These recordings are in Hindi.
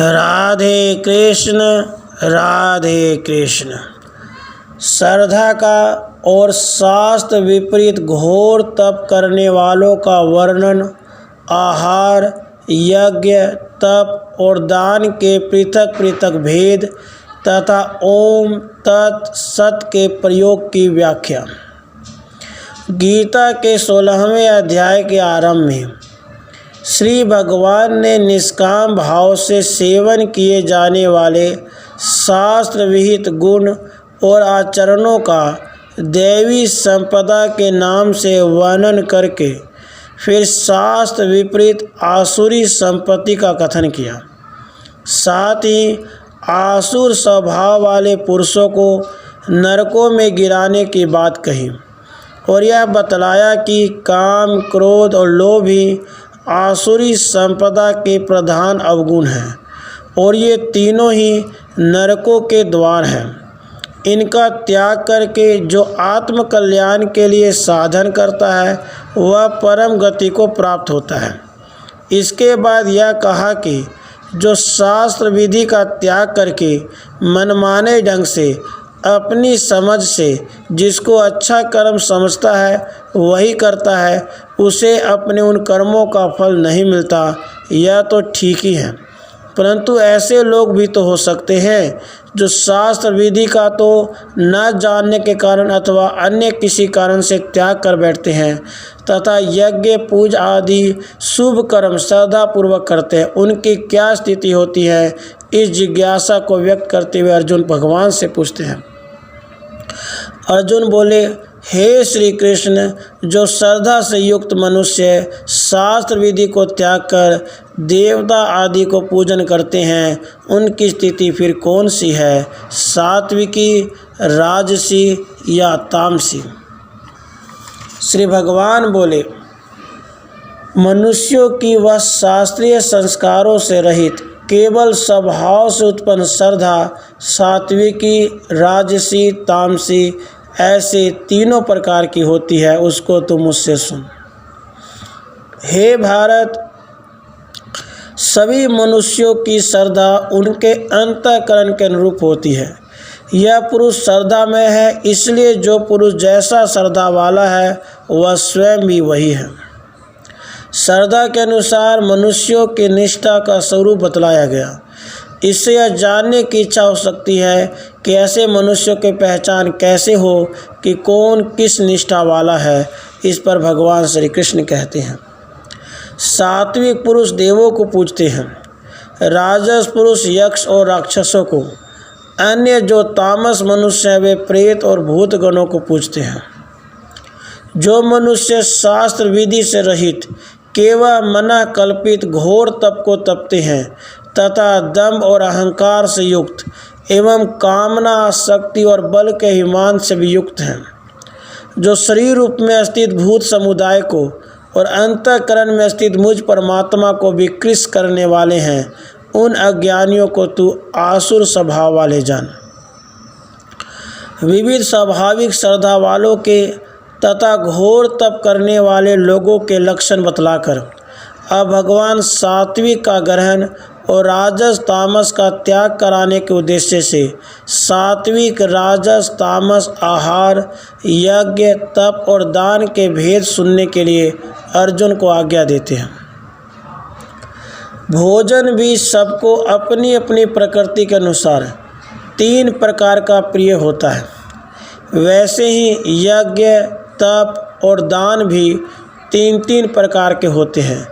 राधे कृष्ण राधे कृष्ण। श्रद्धा का और शास्त्र विपरीत घोर तप करने वालों का वर्णन आहार, यज्ञ, तप और दान के पृथक पृथक भेद तथा ओम तत् सत के प्रयोग की व्याख्या। गीता के 16वें अध्याय के आरंभ में श्री भगवान ने निष्काम भाव से सेवन किए जाने वाले शास्त्र विहित गुण और आचरणों का दैवी संपदा के नाम से वर्णन करके फिर शास्त्र विपरीत आसुरी संपत्ति का कथन किया। साथ ही आसुर स्वभाव वाले पुरुषों को नरकों में गिराने की बात कही और यह बतलाया कि काम, क्रोध और लोभ ही आसुरी संपदा के प्रधान अवगुण हैं और ये तीनों ही नरकों के द्वार हैं। इनका त्याग करके जो आत्म कल्याण के लिए साधन करता है वह परम गति को प्राप्त होता है। इसके बाद यह कहा कि जो शास्त्र विधि का त्याग करके मनमाने ढंग से अपनी समझ से जिसको अच्छा कर्म समझता है वही करता है, उसे अपने उन कर्मों का फल नहीं मिलता। यह तो ठीक ही है, परंतु ऐसे लोग भी तो हो सकते हैं जो शास्त्र विधि का तो न जानने के कारण अथवा अन्य किसी कारण से त्याग कर बैठते हैं तथा यज्ञ, पूजा आदि शुभ कर्म श्रद्धापूर्वक करते हैं। उनकी क्या स्थिति होती है, इस जिज्ञासा को व्यक्त करते हुए अर्जुन भगवान से पूछते हैं। अर्जुन बोले, हे श्री कृष्ण, जो श्रद्धा से युक्त मनुष्य शास्त्र विधि को त्याग कर देवता आदि को पूजन करते हैं, उनकी स्थिति फिर कौन सी है, सात्विकी, राजसी या तामसी? श्री भगवान बोले, मनुष्यों की वह शास्त्रीय संस्कारों से रहित केवल स्वभाव से उत्पन्न श्रद्धा सात्विकी, राजसी, तामसी ऐसे तीनों प्रकार की होती है, उसको तुम मुझसे सुन। हे भारत, सभी मनुष्यों की श्रद्धा उनके अंतःकरण के अनुरूप होती है। यह पुरुष श्रद्धा में है, इसलिए जो पुरुष जैसा श्रद्धा वाला है वह स्वयं भी वही है। श्रद्धा के अनुसार मनुष्यों की निष्ठा का स्वरूप बतलाया गया। इससे यह जानने की इच्छा हो सकती है कि ऐसे मनुष्यों की पहचान कैसे हो कि कौन किस निष्ठा वाला है। इस पर भगवान श्री कृष्ण कहते हैं, सात्विक पुरुष देवों को पूजते हैं, राजस पुरुष यक्ष और राक्षसों को, अन्य जो तामस मनुष्य हैं वे प्रेत और भूत गणों को पूजते हैं। जो मनुष्य शास्त्र विधि से रहित केवल मना कल्पित घोर तप को तपते हैं तथा दंभ और अहंकार से युक्त एवं कामना, आसक्ति और बल के अभिमान से भी युक्त हैं, जो शरीर रूप में स्थित भूत समुदाय को और अंतःकरण में स्थित मुझ परमात्मा को विकृत करने वाले हैं, उन अज्ञानियों को तू आसुर स्वभाव वाले जान। विविध स्वाभाविक श्रद्धा वालों के तथा घोर तप करने वाले लोगों के लक्षण बतलाकर अब भगवान सात्विक का ग्रहण और राजस तामस का त्याग कराने के उद्देश्य से सात्विक, राजस, तामस, आहार, यज्ञ, तप और दान के भेद सुनने के लिए अर्जुन को आज्ञा देते हैं। भोजन भी सबको अपनी अपनी प्रकृति के अनुसार 3 प्रकार का प्रिय होता है, वैसे ही यज्ञ, तप और दान भी 3 प्रकार के होते हैं।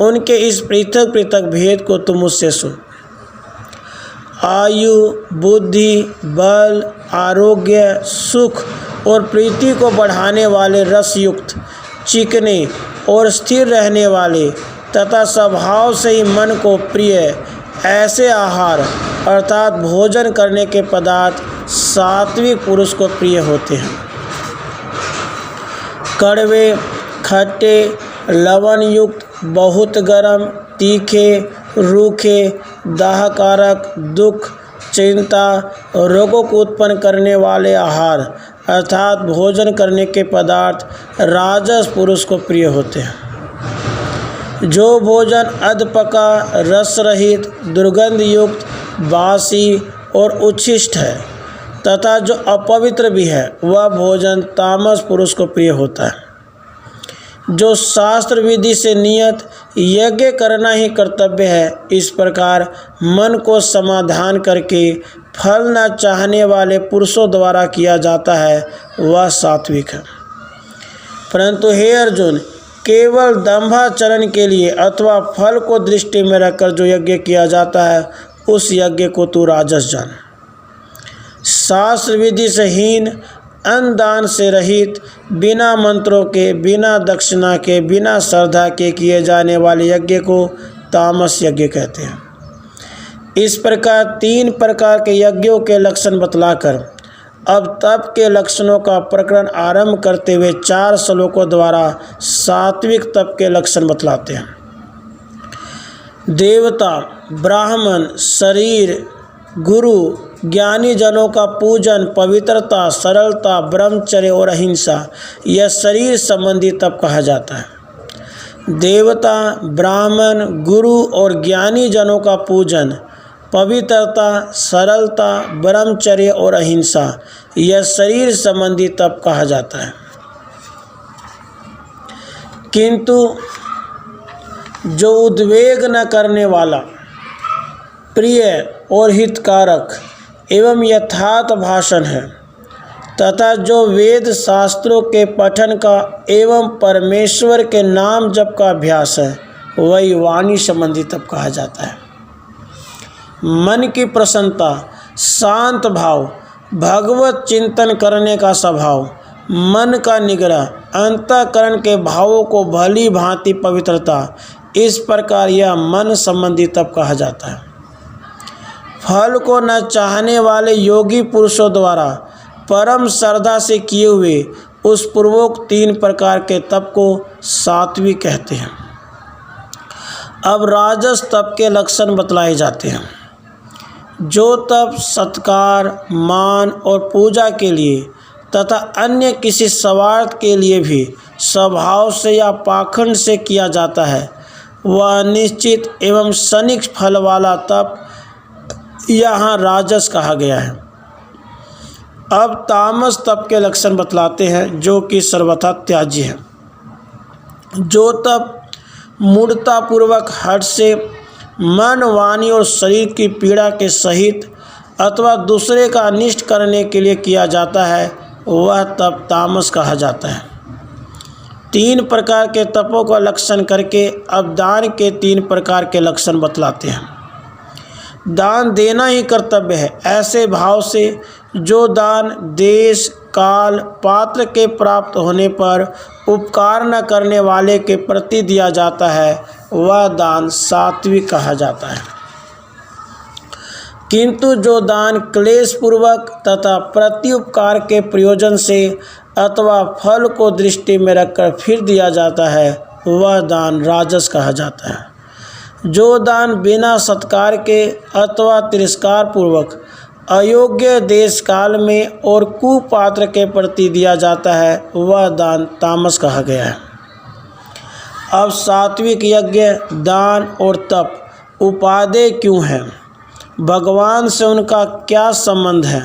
उनके इस पृथक पृथक भेद को तुम मुझसे सुन। आयु, बुद्धि, बल, आरोग्य, सुख और प्रीति को बढ़ाने वाले रसयुक्त, चिकने और स्थिर रहने वाले तथा स्वभाव से ही मन को प्रिय ऐसे आहार अर्थात भोजन करने के पदार्थ सात्विक पुरुष को प्रिय होते हैं। कड़वे, खट्टे, लवण युक्त, बहुत गर्म, तीखे, रूखे, दाहकारक, दुख, चिंता, रोगों को उत्पन्न करने वाले आहार अर्थात भोजन करने के पदार्थ राजस पुरुष को प्रिय होते हैं। जो भोजन अधपका, रस रहित, दुर्गंध युक्त, बासी और उच्छिष्ट है तथा जो अपवित्र भी है, वह भोजन तामस पुरुष को प्रिय होता है। जो शास्त्र विधि से नियत यज्ञ करना ही कर्तव्य है, इस प्रकार मन को समाधान करके फल न चाहने वाले पुरुषों द्वारा किया जाता है, वह सात्विक है। परंतु हे अर्जुन, केवल दंभाचरण के लिए अथवा फल को दृष्टि में रखकर जो यज्ञ किया जाता है, उस यज्ञ को तू राजस जान। शास्त्र विधि से हीन, अन्न दान से रहित, बिना मंत्रों के, बिना दक्षिणा के, बिना श्रद्धा के किए जाने वाले यज्ञ को तामस यज्ञ कहते हैं। इस प्रकार 3 प्रकार के यज्ञों के लक्षण बतलाकर अब तप के लक्षणों का प्रकरण आरंभ करते हुए 4 श्लोकों द्वारा सात्विक तप के लक्षण बतलाते हैं। देवता, ब्राह्मण, शरीर, गुरु, ज्ञानी जनों का पूजन, पवित्रता, सरलता, ब्रह्मचर्य और अहिंसा, यह शरीर संबंधी तप कहा जाता है। देवता, ब्राह्मण, गुरु और ज्ञानी जनों का पूजन, पवित्रता, सरलता, ब्रह्मचर्य और अहिंसा, यह शरीर संबंधी तप कहा जाता है। किंतु जो उद्वेग न करने वाला, प्रिय और हितकारक एवं यथार्थ भाषण है तथा जो वेद शास्त्रों के पठन का एवं परमेश्वर के नाम जप का अभ्यास है, वही वाणी संबंधी तप कहा जाता है। मन की प्रसन्नता, शांत भाव, भगवत चिंतन करने का स्वभाव, मन का निग्रह, अंतःकरण के भावों को भली भांति पवित्रता, इस प्रकार यह मन संबंधी तप कहा जाता है। फल को न चाहने वाले योगी पुरुषों द्वारा परम श्रद्धा से किए हुए उस पूर्वोक्त 3 प्रकार के तप को सात्विक कहते हैं। अब राजस तप के लक्षण बतलाए जाते हैं। जो तप सत्कार, मान और पूजा के लिए तथा अन्य किसी स्वार्थ के लिए भी स्वभाव से या पाखंड से किया जाता है, वह निश्चित एवं क्षणिक फल वाला तप यहाँ राजस कहा गया है। अब तामस तप के लक्षण बतलाते हैं, जो कि सर्वथा त्याज्य है। जो तप मूढ़तापूर्वक हठ से मन, वाणी और शरीर की पीड़ा के सहित अथवा दूसरे का अनिष्ट करने के लिए किया जाता है, वह तप तामस कहा जाता है। 3 प्रकार के तपों का लक्षण करके अब दान के 3 प्रकार के लक्षण बतलाते हैं। दान देना ही कर्तव्य है, ऐसे भाव से जो दान देश, काल, पात्र के प्राप्त होने पर उपकार न करने वाले के प्रति दिया जाता है, वह दान सात्विक कहा जाता है। किंतु जो दान क्लेश पूर्वक तथा प्रत्युपकार के प्रयोजन से अथवा फल को दृष्टि में रखकर फिर दिया जाता है, वह दान राजस कहा जाता है। जो दान बिना सत्कार के अथवा तिरस्कार पूर्वक अयोग्य देश काल में और कुपात्र के प्रति दिया जाता है, वह दान तामस कहा गया है। अब सात्विक यज्ञ, दान और तप उपादेय क्यों है, भगवान से उनका क्या संबंध है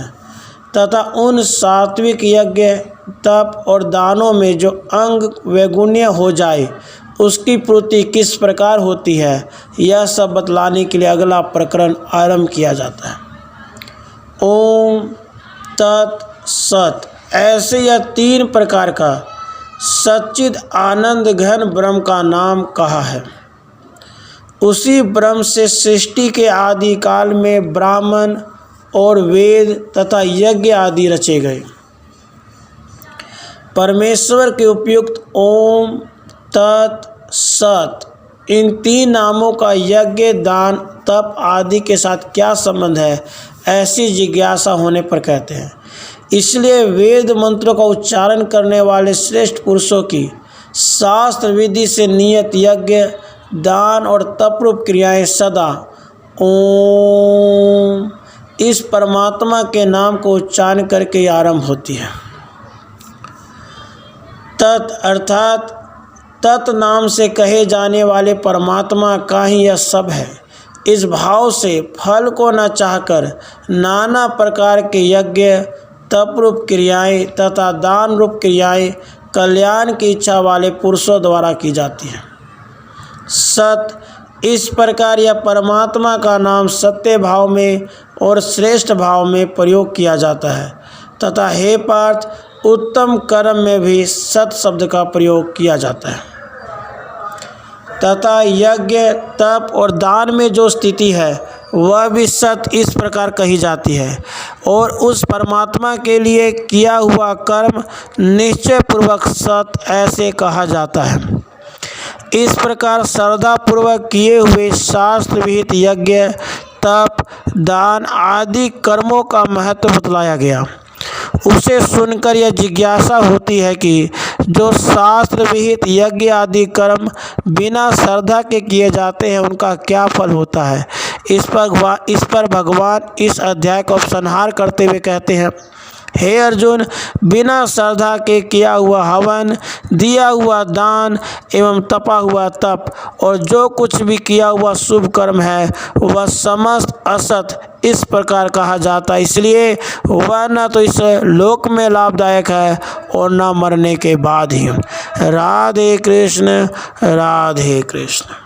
तथा उन सात्विक यज्ञ, तप और दानों में जो अंग वैगुण्य हो जाए उसकी पूर्ति किस प्रकार होती है, यह सब बतलाने के लिए अगला प्रकरण आरंभ किया जाता है। ओम तत् सत। ऐसे यह 3 प्रकार का सच्चिद आनंद घन ब्रह्म का नाम कहा है। उसी ब्रह्म से सृष्टि के आदि काल में ब्राह्मण और वेद तथा यज्ञ आदि रचे गए। परमेश्वर के उपयुक्त ओम तत् सत इन 3 नामों का यज्ञ, दान, तप आदि के साथ क्या संबंध है, ऐसी जिज्ञासा होने पर कहते हैं। इसलिए वेद मंत्रों का उच्चारण करने वाले श्रेष्ठ पुरुषों की शास्त्र विधि से नियत यज्ञ, दान और तपरूप क्रियाएं सदा ओम इस परमात्मा के नाम को उच्चारण करके आरंभ होती है। तत् अर्थात तत् नाम से कहे जाने वाले परमात्मा का ही यह सब है। इस भाव से फल को न चाहकर नाना प्रकार के यज्ञ, तप रूप क्रियाएँ तथा दान रूप क्रियाएँ कल्याण की इच्छा वाले पुरुषों द्वारा की जाती हैं। सत, इस प्रकार यह परमात्मा का नाम सत्य भाव में और श्रेष्ठ भाव में प्रयोग किया जाता है तथा हे पार्थ, उत्तम कर्म में भी सत शब्द का प्रयोग किया जाता है तथा यज्ञ, तप और दान में जो स्थिति है वह भी सत इस प्रकार कही जाती है और उस परमात्मा के लिए किया हुआ कर्म निश्चय पूर्वक सत ऐसे कहा जाता है। इस प्रकार श्रद्धा पूर्वक किए हुए शास्त्र विहित यज्ञ, तप, दान आदि कर्मों का महत्व बतलाया गया। उसे सुनकर यह जिज्ञासा होती है कि जो शास्त्र विहित यज्ञ आदि कर्म बिना श्रद्धा के किए जाते हैं उनका क्या फल होता है। इस पर भगवान इस अध्याय को उपसंहार करते हुए कहते हैं, हे अर्जुन, बिना श्रद्धा के किया हुआ हवन, दिया हुआ दान एवं तपा हुआ तप और जो कुछ भी किया हुआ शुभ कर्म है वह समस्त असत इस प्रकार कहा जाता है। इसलिए वह न तो इस लोक में लाभदायक है और न मरने के बाद ही। राधे कृष्ण, राधे कृष्ण।